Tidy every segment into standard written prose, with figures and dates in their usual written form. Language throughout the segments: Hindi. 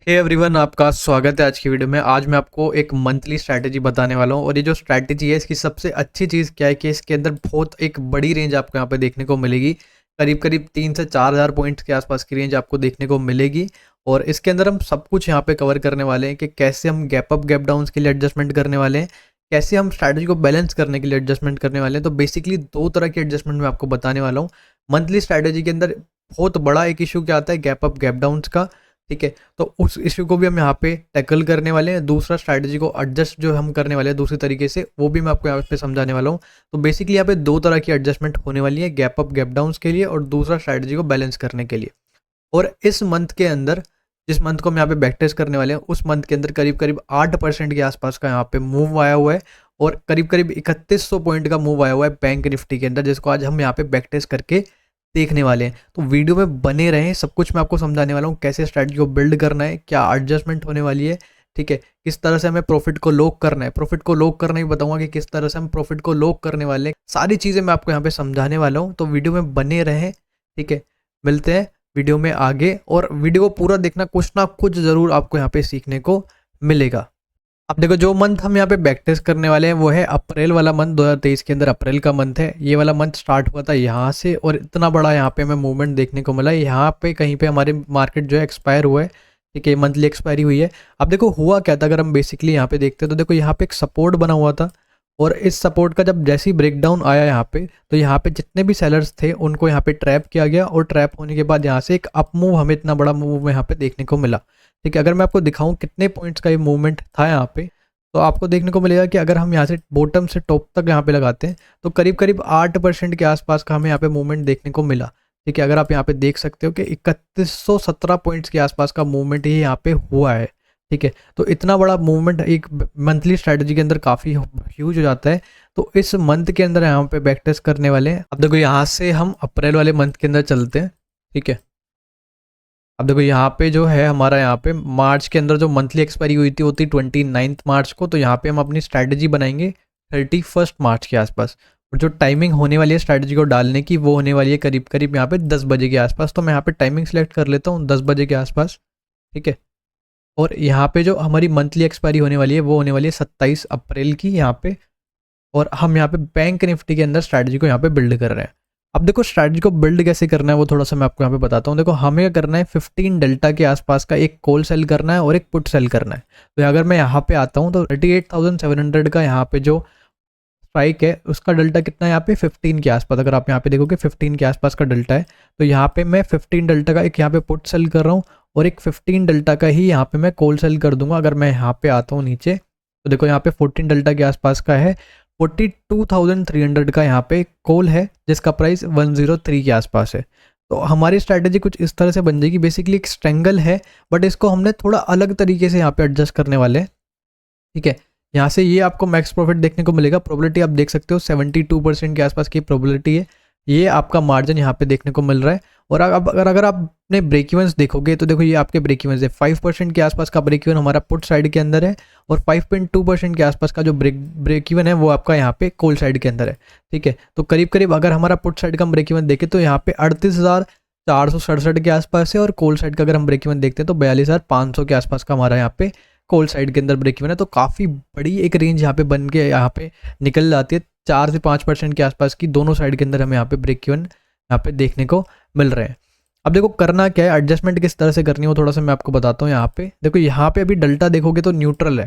हे एवरीवन, आपका स्वागत है आज की वीडियो में। आज मैं आपको एक मंथली स्ट्रैटेजी बताने वाला हूँ और ये जो स्ट्रैटेजी है इसकी सबसे अच्छी चीज़ क्या है कि इसके अंदर बहुत एक बड़ी रेंज आपको यहाँ पे देखने को मिलेगी। करीब करीब 3 से 4 हज़ार पॉइंट्स के आसपास की रेंज आपको देखने को मिलेगी और इसके अंदर हम सब कुछ यहाँ पे कवर करने वाले हैं कि कैसे हम गैप अप गैप डाउन्स के लिए एडजस्टमेंट करने वाले हैं, कैसे हम स्ट्रैटेजी को बैलेंस करने के लिए एडजस्टमेंट करने वाले हैं। तो बेसिकली 2 तरह की एडजस्टमेंट मैं आपको बताने वाला हूँ। मंथली स्ट्रैटेजी के अंदर बहुत बड़ा एक इशू क्या आता है, गैप अप गैप डाउन्स का। ठीक है, तो उस इश्यू को भी हम यहाँ पे टैकल करने वाले हैं। दूसरा स्ट्रैटेजी को एडजस्ट जो हम करने वाले हैं दूसरी तरीके से, वो भी मैं आपको यहाँ पे समझाने वाला हूँ। तो बेसिकली यहाँ पे 2 तरह की एडजस्टमेंट होने वाली है, गैप अप गैप डाउन्स के लिए और दूसरा स्ट्रैटेजी को बैलेंस करने के लिए। और इस मंथ के अंदर, जिस मंथ को हम यहाँ पे बैक टेस्ट करने वाले हैं, उस मंथ के अंदर करीब करीब 8% के आसपास का यहाँ पे मूव आया हुआ है और करीब करीब 3100 पॉइंट का मूव आया हुआ है बैंक निफ्टी के अंदर, जिसको आज हम यहाँ पे बैक टेस्ट करके देखने वाले हैं। तो वीडियो में बने रहें, सब कुछ मैं आपको समझाने वाला हूँ, कैसे स्ट्रैटेजी को बिल्ड करना है, क्या एडजस्टमेंट होने वाली है। ठीक है, किस तरह से हमें प्रॉफिट को लॉक करना है, प्रॉफिट को लॉक करना ही बताऊंगा कि किस तरह से हम प्रॉफिट को लॉक करने वाले हैं। सारी चीज़ें मैं आपको यहाँ पे समझाने वाला हूँ, तो वीडियो में बने रहें। ठीक है, मिलते हैं वीडियो में आगे और वीडियो को पूरा देखना, कुछ ना कुछ ज़रूर आपको यहाँ पे सीखने को मिलेगा। अब देखो, जो मंथ हम यहाँ पे बैक टेस्ट करने वाले हैं वो है अप्रैल वाला मंथ। 2023 के अंदर अप्रैल का मंथ है। ये वाला मंथ स्टार्ट हुआ था यहाँ से और इतना बड़ा यहाँ पे हमें मूवमेंट देखने को मिला। यहाँ पे कहीं पे हमारे मार्केट जो है एक्सपायर हुआ है। ठीक है, मंथली एक्सपायरी हुई है। अब देखो हुआ क्या था, अगर हम बेसिकली यहाँ पे देखते हैं तो देखो यहाँ पे एक सपोर्ट बना हुआ था और इस सपोर्ट का जब जैसे ही ब्रेकडाउन आया यहाँ पे, तो यहाँ पे जितने भी सेलर्स थे उनको यहाँ पे ट्रैप किया गया और ट्रैप होने के बाद यहाँ से एक अप मूव, हमें इतना बड़ा मूव यहाँ पे देखने को मिला। ठीक है, अगर मैं आपको दिखाऊं कितने पॉइंट्स का ये मूवमेंट था यहाँ पे, तो आपको देखने को मिलेगा कि अगर हम यहाँ से बॉटम से टॉप तक यहाँ पे लगाते हैं तो करीब करीब 8% के आसपास का हमें यहाँ पे मूवमेंट देखने को मिला। ठीक है, अगर आप यहाँ पे देख सकते हो कि 3117 पॉइंट्स के आसपास का मूवमेंट ही यहाँ पे हुआ है। ठीक है, तो इतना बड़ा मूवमेंट एक मंथली स्ट्रैटेजी के अंदर काफ़ी ह्यूज हो जाता है। तो इस मंथ के अंदर यहाँ पे बैक टेस्ट करने वाले हैं। अब देखो यहाँ से हम अप्रैल वाले मंथ के अंदर चलते हैं। ठीक है, अब देखो यहाँ पे जो है हमारा, यहाँ पे मार्च के अंदर जो मंथली एक्सपायरी हुई थी वो थी 29 मार्च को। तो यहाँ पे हम अपनी स्ट्रैटेजी बनाएंगे 31 मार्च के आसपास और जो टाइमिंग होने वाली है स्ट्रैटेजी को डालने की वो होने वाली है करीब करीब यहाँ पे 10 बजे के आसपास। तो मैं यहाँ पे टाइमिंग सेलेक्ट कर लेता हूँ 10 बजे के आसपास। ठीक है, और यहाँ पे जो हमारी मंथली एक्सपायरी होने वाली है वो होने वाली है 27 अप्रैल की यहाँ पे। और हम यहाँ पे बैंक निफ्टी के अंदर स्ट्रैटेजी को यहाँ पे बिल्ड कर रहे हैं। अब देखो स्ट्रैटेजी को बिल्ड कैसे करना है वो थोड़ा सा मैं आपको यहाँ पे बताता हूँ। देखो हमें क्या करना है, 15 डेल्टा के आसपास का एक कॉल सेल करना है और एक पुट सेल करना है। तो अगर मैं यहाँ पे आता हूँ तो 38,700 का यहाँ पे जो स्ट्राइक है उसका डेल्टा कितना है यहाँ पे 15 के आसपास। अगर आप यहाँ पे देखोगे 15 के आसपास का डेल्टा है, तो यहाँ पे मैं 15 डेल्टा का एक यहाँ पे पुट सेल कर रहा हूँ और एक 15 डेल्टा का ही यहाँ पे मैं कॉल सेल कर दूंगा। अगर मैं यहाँ पे आता हूँ नीचे तो देखो यहाँ पे 14 डेल्टा के आसपास का है, 42,300 का यहाँ पे कॉल है जिसका प्राइस 103 के आसपास है। तो हमारी स्ट्रैटेजी कुछ इस तरह से बन जाएगी। बेसिकली एक स्ट्रेंगल है बट इसको हमने थोड़ा अलग तरीके से यहाँ पे एडजस्ट करने वाले हैं। ठीक है, यहाँ से ये आपको मैक्स प्रॉफिट देखने को मिलेगा। प्रोबेबिलिटी आप देख सकते हो 72% के आसपास की प्रोबेबिलिटी है। ये आपका मार्जिन यहाँ पे देखने को मिल रहा है। और अब अगर आपने ब्रेक इवन्स देखोगे तो देखो ये आपके ब्रेक इवन्स है। 5% के आसपास का ब्रेक इवन हमारा पुट साइड के अंदर है और 5.2% के आसपास का जो ब्रेक इवन है वो आपका यहाँ पे कॉल साइड के अंदर है। ठीक है, तो करीब करीब अगर हमारा पुट साइड का हम ब्रेक इवन देखें तो यहाँ पे 38,467 के आसपास है और कॉल साइड का अगर हम ब्रेक इवन देखते हैं तो 42,500 के आसपास का हमारा यहाँ पे कॉल साइड के अंदर ब्रेक इवन है। तो काफ़ी बड़ी एक रेंज यहाँ पे बन के यहाँ पे निकल जाती है। 4 से 5% के आसपास की दोनों साइड के अंदर हमें यहाँ पे ब्रेक इवन यहाँ पे देखने को मिल रहे हैं। अब देखो करना क्या है, एडजस्टमेंट किस तरह से करनी है वो थोड़ा सा मैं आपको बताता हूँ। यहाँ पे देखो, यहाँ पे अभी डेल्टा देखोगे तो न्यूट्रल है।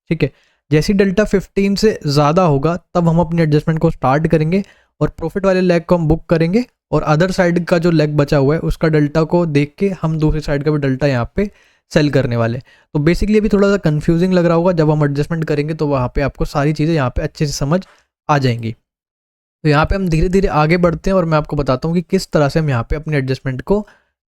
ठीक है, जैसी डेल्टा 15 से ज़्यादा होगा तब हम अपने एडजस्टमेंट को स्टार्ट करेंगे और प्रॉफिट वाले लेग को हम बुक करेंगे और अदर साइड का जो लेग बचा हुआ है उसका डेल्टा को देख के हम दूसरी साइड का भी डेल्टा यहाँ पे सेल करने वाले। तो बेसिकली अभी थोड़ा सा कंफ्यूजिंग लग रहा होगा, जब हम एडजस्टमेंट करेंगे तो वहाँ पे आपको सारी चीज़ें यहाँ पे अच्छे से समझ आ जाएंगी। तो यहाँ पे हम धीरे धीरे आगे बढ़ते हैं और मैं आपको बताता हूँ कि किस तरह से हम यहाँ पे अपने एडजस्टमेंट को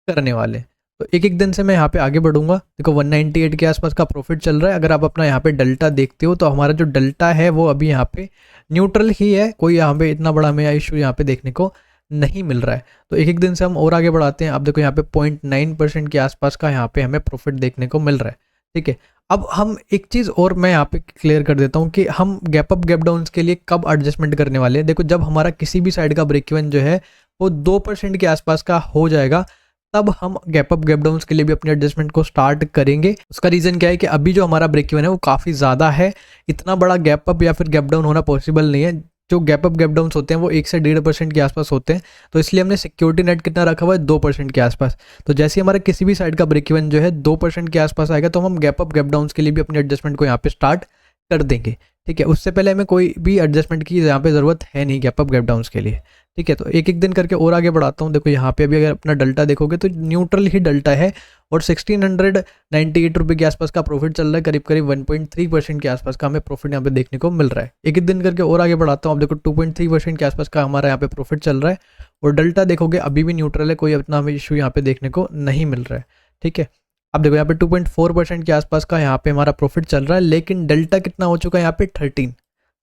करने वाले हैं। तो एक एक दिन से मैं यहाँ पे आगे बढ़ूंगा। देखो 198 के आसपास का प्रॉफिट चल रहा है। अगर आप अपना यहाँ पे डेल्टा देखते हो तो हमारा जो डेल्टा है वो अभी यहाँ पे न्यूट्रल ही है, कोई यहाँ पे इतना बड़ा हमें इशू यहाँ पे देखने को नहीं मिल रहा है। तो एक एक दिन से हम और आगे बढ़ाते हैं। अब देखो यहाँ पे 0.9% के आसपास का यहाँ पे हमें प्रॉफिट देखने को मिल रहा है। ठीक है, अब हम एक चीज़ और मैं यहाँ पे क्लियर कर देता हूँ कि हम गैप अप गैप डाउन्स के लिए कब एडजस्टमेंट करने वाले हैं। देखो जब हमारा किसी भी साइड का ब्रेक इवन जो है वो 2% के आसपास का हो जाएगा तब हम गैप अप गैप डाउन के लिए भी अपने एडजस्टमेंट को स्टार्ट करेंगे। उसका रीज़न क्या है कि अभी जो हमारा ब्रेक इवन है वो काफ़ी ज़्यादा है, इतना बड़ा गैप अप या फिर गैप डाउन होना पॉसिबल नहीं है। जो गैप अप गैप डाउन होते हैं वो 1 से 1.5% के आसपास होते हैं, तो इसलिए हमने सिक्योरिटी नेट कितना रखा हुआ है 2% के आसपास। तो जैसे हमारा किसी भी साइड का ब्रेक इवन जो है 2% के आसपास आएगा तो हम गैप अप गैप डाउन के लिए भी अपने एडजस्टमेंट को यहाँ पे स्टार्ट कर देंगे। ठीक है, उससे पहले हमें कोई भी एडजस्टमेंट की यहाँ पे ज़रूरत है नहीं गैप अप गैप डाउन के लिए। ठीक है, तो एक एक दिन करके और आगे बढ़ाता हूँ। देखो यहाँ पे अभी अगर अपना डेल्टा देखोगे तो न्यूट्रल ही डेल्टा है और 1698 रुपये के आसपास का प्रॉफिट चल रहा है, करीब करीब 1.3% के आसपास का हमें प्रॉफिट यहाँ पे देखने को मिल रहा है। एक एक दिन करके और आगे बढ़ाता हूँ। अब देखो 2.3% के आसपास का हमारा यहाँ पे प्रॉफिट चल रहा है और डेल्टा देखोगे अभी भी न्यूट्रल है, कोई अपना हमें इशू यहाँ पे देखने को नहीं मिल रहा है। ठीक है, अब देखो यहाँ पे 2.4% के आसपास का यहाँ पे हमारा प्रॉफिट चल रहा है, लेकिन डेल्टा कितना हो चुका है यहाँ पे 13।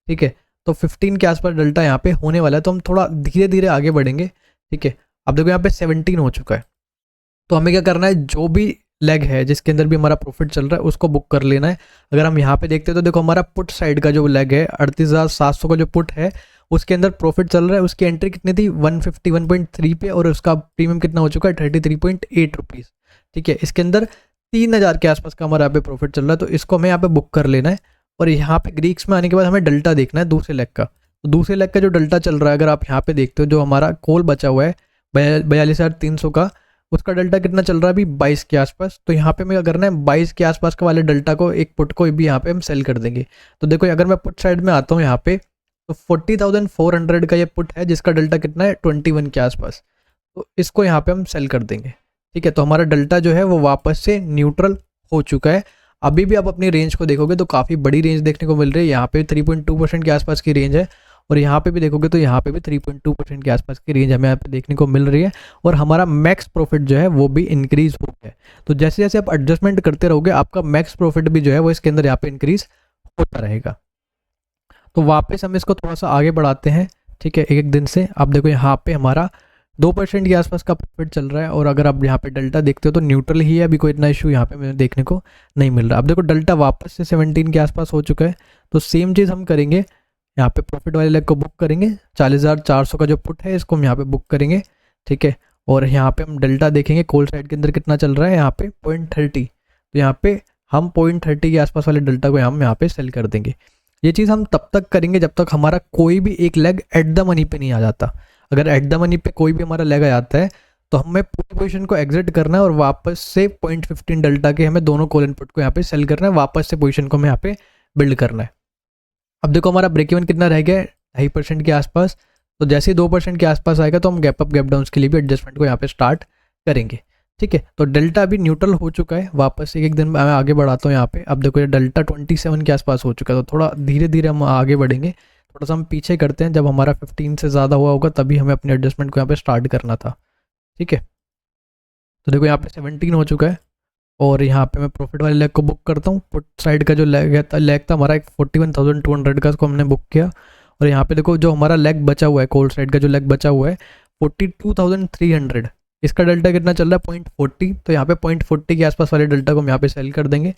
ठीक है, तो 15 के आसपास डेल्टा यहाँ पे होने वाला है, तो हम थोड़ा धीरे धीरे आगे बढ़ेंगे। ठीक है, अब देखो यहाँ पे 17 हो चुका है, तो हमें क्या करना है, जो भी लेग है जिसके अंदर भी हमारा प्रॉफिट चल रहा है उसको बुक कर लेना है। अगर हम यहाँ पे देखते हैं तो देखो हमारा पुट साइड का जो लेग है 38,700 का जो पुट है उसके अंदर प्रॉफिट चल रहा है। उसकी एंट्री कितनी थी 151.3 पे और उसका प्रीमियम कितना हो चुका है 33.8 रुपीज़। ठीक है, इसके अंदर 3,000 के आसपास का हमारा यहाँ पे प्रॉफिट चल रहा है, तो इसको हमें यहाँ पे बुक कर लेना है। और यहाँ पे ग्रीक्स में आने के बाद हमें डेल्टा देखना है दूसरे लेग का। तो दूसरे लेग का जो डेल्टा चल रहा है अगर आप यहाँ पे देखते हो, जो हमारा कॉल बचा हुआ है 42,300 का, उसका डेल्टा कितना चल रहा है अभी 22 के आसपास। तो यहाँ पे हमें क्या करना है 22 के आसपास का वाले डेल्टा को, एक पुट को भी यहाँ पे हम सेल कर देंगे। तो देखो अगर मैं पुट साइड में आता हूँ यहाँ पे तो 40,400 का ये पुट है जिसका डेल्टा कितना है 21 के आसपास, तो इसको यहाँ पे हम सेल कर देंगे। ठीक है, तो हमारा डेल्टा जो है वो वापस से न्यूट्रल हो चुका है। अभी भी आप अपनी रेंज को देखोगे तो काफ़ी बड़ी रेंज देखने को मिल रही है। यहाँ पे 3.2% के आसपास की रेंज है और यहाँ पे भी देखोगे तो यहाँ पे भी 3.2% के आसपास की रेंज हमें यहाँ पे देखने को मिल रही है और हमारा मैक्स प्रॉफिट जो है वो भी इंक्रीज हो गया है। तो जैसे जैसे आप एडजस्टमेंट करते रहोगे आपका मैक्स प्रॉफिट भी जो है वो इसके अंदर यहाँ पे इंक्रीज होता रहेगा। तो वापस हम इसको थोड़ा सा आगे बढ़ाते हैं। ठीक है, एक एक दिन से आप देखो यहाँ पे हमारा 2% के आसपास का प्रॉफिट चल रहा है और अगर आप यहाँ पे डेल्टा देखते हो तो न्यूट्रल ही है, अभी कोई इतना इशू यहाँ पे मुझे देखने को नहीं मिल रहा। अब देखो डेल्टा वापस से 17 के आसपास हो चुका है, तो सेम चीज़ हम करेंगे, यहाँ पे प्रॉफिट वाले लेग को बुक करेंगे। 40,400 का जो पुट है इसको हम यहाँ पे बुक करेंगे। ठीक है, और यहाँ पे हम डेल्टा देखेंगे कॉल साइड के अंदर कितना चल रहा है, यहाँ पे 0.30, तो यहाँ पे हम 0.30 के आसपास वाले डेल्टा को हम यहाँ पे सेल कर देंगे। ये चीज़ हम तब तक करेंगे जब तक हमारा कोई भी एक लेग एट द मनी पे नहीं आ जाता। अगर एट द मनी पे कोई भी हमारा लेग आ जाता है तो हमें पूरी पोजीशन को एग्जिट करना है और वापस से 0.15 डेल्टा के हमें दोनों कॉल इनपुट को यहाँ पे सेल करना है, वापस से पोजीशन को हमें यहाँ पे बिल्ड करना है। अब देखो हमारा ब्रेक इवन कितना रह गया है 2.5% के आसपास, तो जैसे ही 2% के आसपास आएगा तो हम गैप अप गैप डाउन के लिए भी एडजस्टमेंट को यहाँ पे स्टार्ट करेंगे। ठीक है, तो डेल्टा अभी न्यूट्रल हो चुका है, वापस एक दिन मैं आगे बढ़ाता हूँ यहाँ पे। अब देखो ये डेल्टा 27 के आसपास हो चुका है, तो थोड़ा धीरे धीरे हम आगे बढ़ेंगे। थोड़ा सा हम पीछे करते हैं, जब हमारा 15 से ज़्यादा हुआ होगा तभी हमें अपने एडजस्टमेंट को यहाँ पे स्टार्ट करना था। ठीक है, तो देखो यहाँ पे 17 हो चुका है और यहाँ पे मैं प्रॉफिट वाले लेग को बुक करता हूँ। पुट साइड का जो लेग था हमारा एक 41,200 का, उसको हमने बुक किया। और यहाँ पे देखो जो हमारा लेग बचा हुआ है, कॉल साइड का जो लेग बचा हुआ है 42,300, इसका डेल्टा कितना चल रहा है 0.40, तो यहाँ पे 0.40 के आसपास वाले डेल्टा को हम यहाँ पे सेल कर देंगे।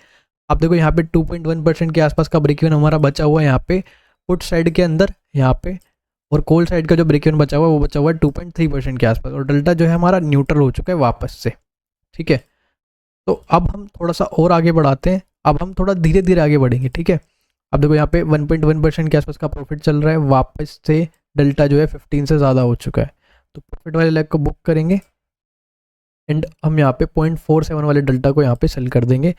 अब देखो यहाँ पे 2.1% के आसपास का ब्रेक इवन हमारा बचा हुआ है यहाँ पे पुट साइड के अंदर यहाँ पे, और कॉल साइड का जो ब्रेक इवन बचा हुआ है वो बचा हुआ है 2.3% के आसपास, और डेल्टा जो है हमारा न्यूट्रल हो चुका है वापस से। ठीक है, तो अब हम थोड़ा सा और आगे बढ़ाते हैं, अब हम थोड़ा धीरे धीरे आगे बढ़ेंगे। ठीक है, अब देखो यहाँ पे 1.1% के आसपास का प्रॉफिट चल रहा है, वापस से डेल्टा जो है 15 से ज़्यादा हो चुका है, तो प्रॉफिट वाले लेग को बुक करेंगे एंड हम यहाँ पे 0.47 वाले डेल्टा को यहाँ पे सेल कर देंगे।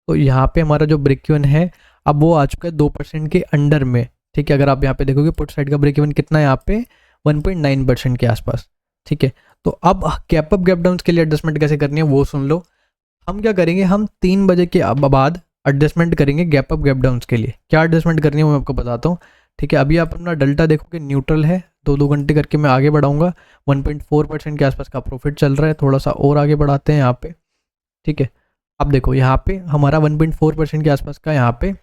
तो यहाँ पे हमारा जो ब्रेक इवन है अब वो आ चुका है 2% के अंडर में। ठीक है, अगर आप यहाँ पे देखोगे पुट साइड का ब्रेक इवन कितना है यहाँ पे 1.9% के आसपास। ठीक है, तो अब गैप अप गैप डाउन के लिए एडजस्टमेंट कैसे करनी है वो सुन लो। हम क्या करेंगे, हम 3 बजे के बाद एडजस्टमेंट करेंगे गैप अप गैप डाउन के लिए। क्या एडजस्टमेंट करनी है वो मैं आपको बताता हूँ। ठीक है, अभी आप अपना डेल्टा देखोगे न्यूट्रल है, 2 घंटे करके मैं आगे बढ़ाऊंगा। 1.4% के आसपास का प्रॉफिट चल रहा है, थोड़ा सा और आगे बढ़ाते हैं यहाँ पे। ठीक है, अब देखो यहाँ पे हमारा 1.4% के आसपास का यहाँ पे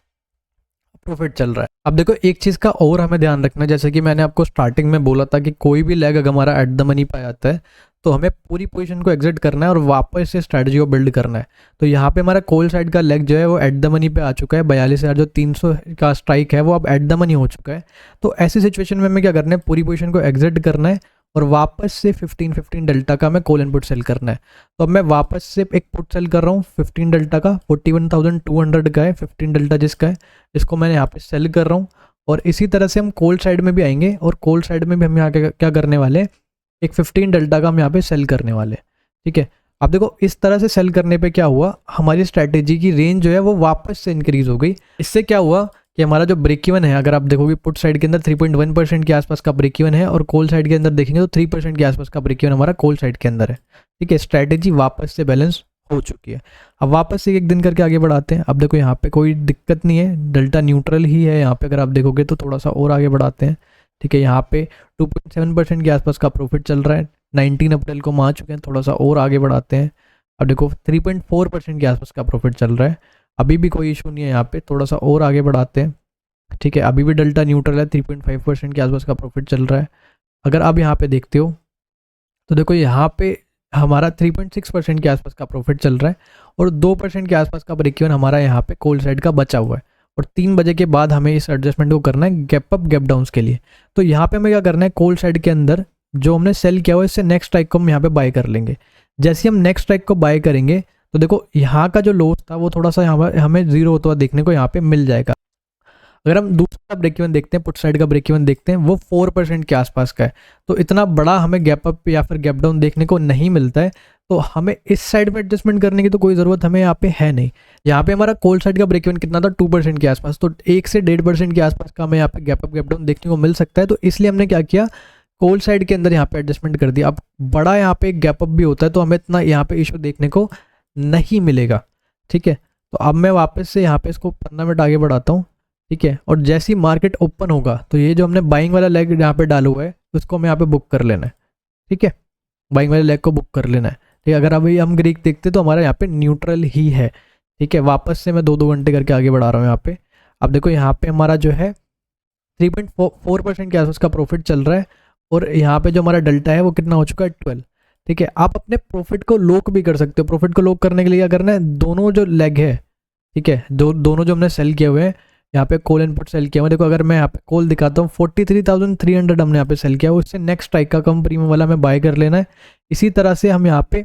प्रॉफिट चल रहा है। अब देखो एक चीज़ का और हमें ध्यान रखना है, जैसे कि मैंने आपको स्टार्टिंग में बोला था कि कोई भी लेग अगर हमारा एट द मनी पे आता है तो हमें पूरी पोजीशन को एग्जिट करना है और वापस से स्ट्रैटेजी को बिल्ड करना है। तो यहाँ पे हमारा कॉल साइड का लेग जो है वो एट द मनी पे आ चुका है, 42,300 का स्ट्राइक है वो अब एट द मनी हो चुका है। तो ऐसी सिचुएशन में हमें क्या करना है, पूरी पोजीशन को एग्जिट करना है और वापस से 15 डेल्टा का मैं कॉल इनपुट सेल करना है। तो अब मैं वापस से एक पुट सेल कर रहा हूँ 15 डेल्टा का, 41,200 का है 15 डेल्टा जिसका है, इसको मैंने यहाँ पे सेल कर रहा हूँ। और इसी तरह से हम कोल्ड साइड में भी आएंगे और कोल्ड साइड में भी हम यहाँ क्या करने वाले हैं, एक 15 डेल्टा का हम यहाँ पे सेल करने वाले हैं। ठीक है, अब देखो इस तरह से सेल करने पे क्या हुआ, हमारी स्ट्रैटेजी की रेंज जो है वो वापस से इंक्रीज हो गई। इससे क्या हुआ कि हमारा जो ब्रेक इवन है, अगर आप देखोगे पुट साइड के अंदर 3.1% के आसपास का ब्रेक इवन है और कोल साइड के अंदर देखेंगे तो 3% के आसपास का ब्रेक इवन हमारा कोल साइड के अंदर है। ठीक है, स्ट्रैटेजी वापस से बैलेंस हो चुकी है। अब वापस से एक दिन करके आगे बढ़ाते हैं। अब देखो यहाँ पे कोई दिक्कत नहीं है, डेल्टा न्यूट्रल ही है यहाँ पे, अगर आप देखोगे तो थोड़ा सा और आगे बढ़ाते हैं। ठीक है, यहाँ पे 2.7% के आसपास का प्रॉफिट चल रहा है, 19 अप्रैल को हम आ चुके हैं, थोड़ा सा और आगे बढ़ाते हैं। अब देखो 3.4% के आसपास का प्रॉफिट चल रहा है, अभी भी कोई इशू नहीं है यहाँ पे, थोड़ा सा और आगे बढ़ाते हैं। ठीक है, अभी भी डेल्टा न्यूट्रल है, 3.5% के आसपास का प्रॉफिट चल रहा है। अगर आप यहाँ पे देखते हो तो देखो यहाँ पे हमारा 3.6% के आसपास का प्रॉफिट चल रहा है और 2% के आसपास का ब्रेक इवन हमारा यहाँ पे कोल्ड साइड का बचा हुआ है। और 3 बजे के बाद हमें इस एडजस्टमेंट को करना है गैप अप गैप डाउन्स के लिए। तो यहाँ पे हमें क्या करना है, कोल्ड साइड के अंदर जो हमने सेल किया हुआ है इससे नेक्स्ट स्ट्राइक को हम यहाँ पे बाय कर लेंगे। जैसे हम नेक्स्ट स्ट्राइक को बाय करेंगे तो देखो यहाँ का जो लॉस था वो थोड़ा सा यहाँ पर हमें जीरो होता हुआ देखने को यहाँ पे मिल जाएगा। अगर हम दूसरा ब्रेक इवन देखते हैं, पुट साइड का ब्रेक इवन देखते हैं, वो 4% के आसपास का है। तो इतना बड़ा हमें गैप अप या फिर गैप डाउन देखने को नहीं मिलता है, तो हमें इस साइड में एडजस्टमेंट करने की तो कोई ज़रूरत हमें यहाँ पे है नहीं। यहाँ पे हमारा कोल्ड साइड का ब्रेक इवन कितना था, 2% के आसपास, तो 1 से 1.5% के आसपास का हमें यहाँ पे गैप अप गैप डाउन देखने को मिल सकता है। तो इसलिए हमने क्या किया, कोल्ड साइड के अंदर यहाँ पे एडजस्टमेंट कर दिया। अब बड़ा यहाँ पे गैप अप भी होता है तो हमें इतना यहाँ पे इशू देखने को नहीं मिलेगा। ठीक है, तो अब मैं वापस से यहाँ पे इसको 15 मिनट आगे बढ़ाता हूँ। ठीक है, और जैसी मार्केट ओपन होगा तो ये जो हमने बाइंग वाला लेग यहाँ पे डाला हुआ है उसको हमें यहाँ पे बुक कर लेना है। ठीक है, बाइंग वाले लेग को बुक कर लेना है। ठीक है, अगर अभी हम ग्रीक देखते तो हमारा यहाँ पे न्यूट्रल ही है। ठीक है, वापस से मैं 2-2 घंटे करके आगे बढ़ा रहा हूँ यहाँ पे। अब देखो यहाँ पे हमारा जो है 3.4% के आसपास का प्रॉफिट चल रहा है और यहाँ पे जो हमारा डेल्टा है वो कितना हो चुका है, 12। ठीक है, आप अपने प्रॉफिट को लॉक भी कर सकते हो। प्रॉफिट को लॉक करने के लिए क्या करना है, दोनों जो लेग है, ठीक है, दोनों जो हमने सेल किए हुए हैं, यहाँ पे कॉल इनपुट सेल किया हुआ है। देखो अगर मैं यहाँ पे कॉल दिखाता हूँ 43,300 हमने यहाँ पे सेल किया हुआ, उससे नेक्स्ट स्ट्राइक का कम प्रीमियम वाला हमें बाय कर लेना है। इसी तरह से हम यहाँ पे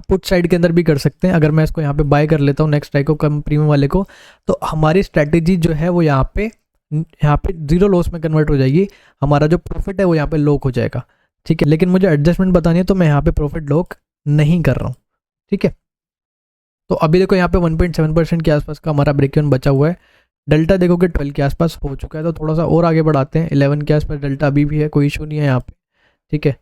पुट साइड के अंदर भी कर सकते हैं। अगर मैं इसको यहाँ पे बाय कर लेता हूँ नेक्स्ट स्ट्राइक को कम प्रीमियम वाले को, तो हमारी स्ट्रैटेजी जो है वो यहाँ पे जीरो लॉस में कन्वर्ट हो जाएगी। हमारा जो प्रॉफिट है वो यहाँ पे लॉक हो जाएगा। ठीक है, लेकिन मुझे एडजस्टमेंट बतानी है तो मैं यहाँ पे प्रॉफिट लॉक नहीं कर रहा हूँ। ठीक है, तो अभी देखो यहाँ पे 1.7% के आसपास का हमारा ब्रेक इवन बचा हुआ है। डेल्टा देखोगे 12 के आसपास हो चुका है, तो थोड़ा सा और आगे बढ़ाते हैं। 11 के आसपास डेल्टा अभी भी है, कोई इशू नहीं है यहाँ पे। ठीक है,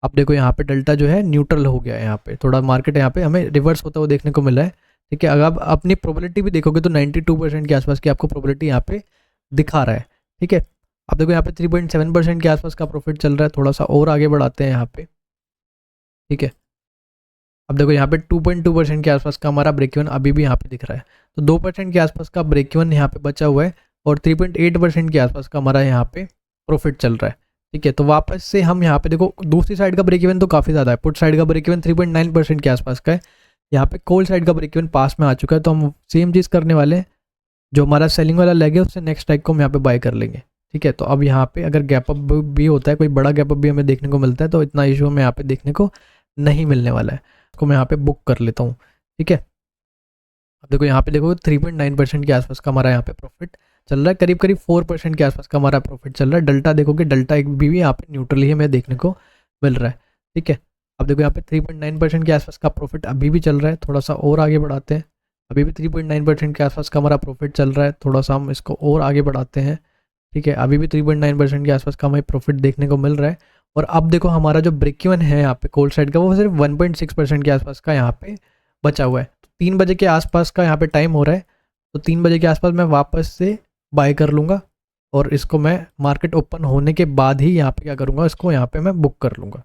अब देखो यहाँ पे डेल्टा जो है न्यूट्रल हो गया है, यहाँ पे थोड़ा मार्केट यहाँ पे हमें रिवर्स होता हुआ देखने को मिला है। ठीक है, अगर आप अपनी प्रोबेबिलिटी भी देखोगे तो 92% के आसपास की आपको प्रोबेबिलिटी यहाँ पे दिखा रहा है। ठीक है, अब देखो यहाँ पे 3.7% के आसपास का प्रॉफिट चल रहा है, थोड़ा सा और आगे बढ़ाते हैं यहाँ पे। ठीक है, अब देखो यहाँ पे 2.2% के आसपास का हमारा ब्रेक इवन अभी भी यहाँ पे दिख रहा है, तो 2% के आसपास का ब्रेक इवन यहाँ पे बचा हुआ है और 3.8% के आसपास का हमारा यहाँ पे प्रॉफिट चल रहा है। ठीक है, तो वापस से हम यहाँ पे देखो दूसरी साइड का ब्रेक इवन तो काफ़ी ज़्यादा है। पुट साइड का ब्रेक इवन 3.9% के आसपास का है, यहाँ पे कोल्ड साइड का ब्रेक इवन पास में आ चुका है। तो हम सेम चीज़ करने वाले हैं, जो हमारा सेलिंग वाला लेग है उससे नेक्स्ट स्ट्राइक को हम यहाँ पे बाय कर लेंगे। ठीक है, तो अब यहाँ पे अगर गैप अप भी होता है, कोई बड़ा गैप अप भी हमें देखने को मिलता है, तो इतना इशू हमें यहाँ पे देखने को नहीं मिलने वाला है। इसको मैं यहाँ पे बुक कर लेता हूँ। ठीक है, अब देखो यहाँ पे देखो 3.9% के आसपास का हमारा यहाँ पे प्रॉफिट चल रहा है, करीब करीब 4% के आसपास का हमारा प्रॉफिट चल रहा है। डेल्टा देखोगे, डेल्टा एक भी यहाँ पे न्यूट्रल ही हमें देखने को मिल रहा है। ठीक है, अब देखो यहाँ पे 3.9% के आसपास का प्रॉफिट अभी भी चल रहा है, थोड़ा सा और आगे बढ़ाते हैं। अभी भी 3.9% के आसपास का हमारा प्रॉफिट चल रहा है, थोड़ा सा हम इसको और आगे बढ़ाते हैं। ठीक है, अभी भी 3.9% के आसपास का हमें प्रॉफिट देखने को मिल रहा है। और अब देखो हमारा जो ब्रेक इवन है यहाँ पे कोल्ड साइड का, वो सिर्फ 1.6% के आसपास का यहाँ पे बचा हुआ है। 3 बजे के आसपास का यहाँ पे टाइम हो रहा है, तो 3 बजे के आसपास मैं वापस से बाय कर लूँगा और इसको मैं मार्केट ओपन होने के बाद ही यहाँ पे क्या करूँगा, इसको यहाँ पे मैं बुक कर लूँगा।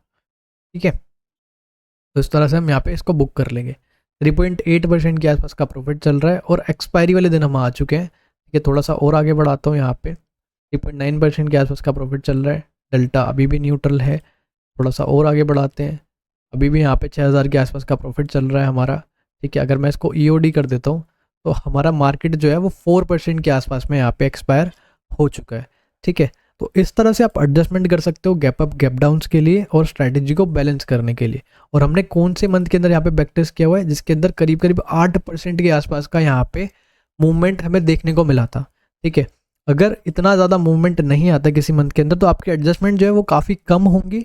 ठीक है, तो इस तरह से हम यहाँ पे इसको बुक कर लेंगे। 3.8% के आसपास का प्रॉफिट चल रहा है और एक्सपायरी वाले दिन हम आ चुके हैं। ठीक है, थोड़ा सा और आगे बढ़ाता हूँ। यहाँ पे 3.9% के आसपास का प्रॉफिट चल रहा है, डेल्टा अभी भी न्यूट्रल है, थोड़ा सा और आगे बढ़ाते हैं। अभी भी यहाँ पे 6,000 के आसपास का प्रॉफिट चल रहा है हमारा। ठीक है, अगर मैं इसको EOD कर देता हूँ तो हमारा मार्केट जो है वो 4% के आसपास में यहाँ पे एक्सपायर हो चुका है। ठीक है, तो इस तरह से आप एडजस्टमेंट कर सकते हो गैप अप गैप डाउन्स के लिए और स्ट्रैटेजी को बैलेंस करने के लिए। और हमने कौन से मंथ के अंदर यहाँ पे बैक टेस्ट किया हुआ है, जिसके अंदर करीब करीब 8% के आसपास का यहाँ पे मूवमेंट हमें देखने को मिला था। ठीक है, अगर इतना ज़्यादा मूवमेंट नहीं आता किसी मंथ के अंदर तो आपकी एडजस्टमेंट जो है वो काफ़ी कम होंगी।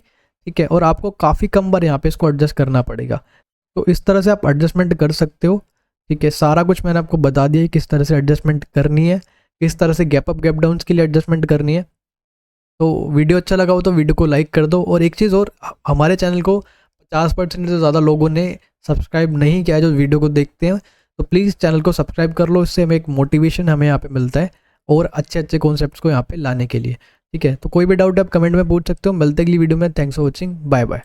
ठीक है, और आपको काफ़ी कम बार यहाँ पे इसको एडजस्ट करना पड़ेगा। तो इस तरह से आप एडजस्टमेंट कर सकते हो। ठीक है, सारा कुछ मैंने आपको बता दिया है किस तरह से एडजस्टमेंट करनी है, किस तरह से गैप अप गैप डाउन्स के लिए एडजस्टमेंट करनी है। तो वीडियो अच्छा लगा हो तो वीडियो को लाइक कर दो। और एक चीज़ और, हमारे चैनल को 50% से ज़्यादा लोगों ने सब्सक्राइब नहीं किया है जो वीडियो को देखते हैं, तो प्लीज़ चैनल को सब्सक्राइब कर लो। इससे हमें एक मोटिवेशन हमें यहाँ पे मिलता है और अच्छे अच्छे कॉन्सेप्ट्स को यहाँ पे लाने के लिए। ठीक है, तो कोई भी डाउट है आप कमेंट में पूछ सकते हो। मिलते अगली वीडियो में। Thanks for watching, bye bye.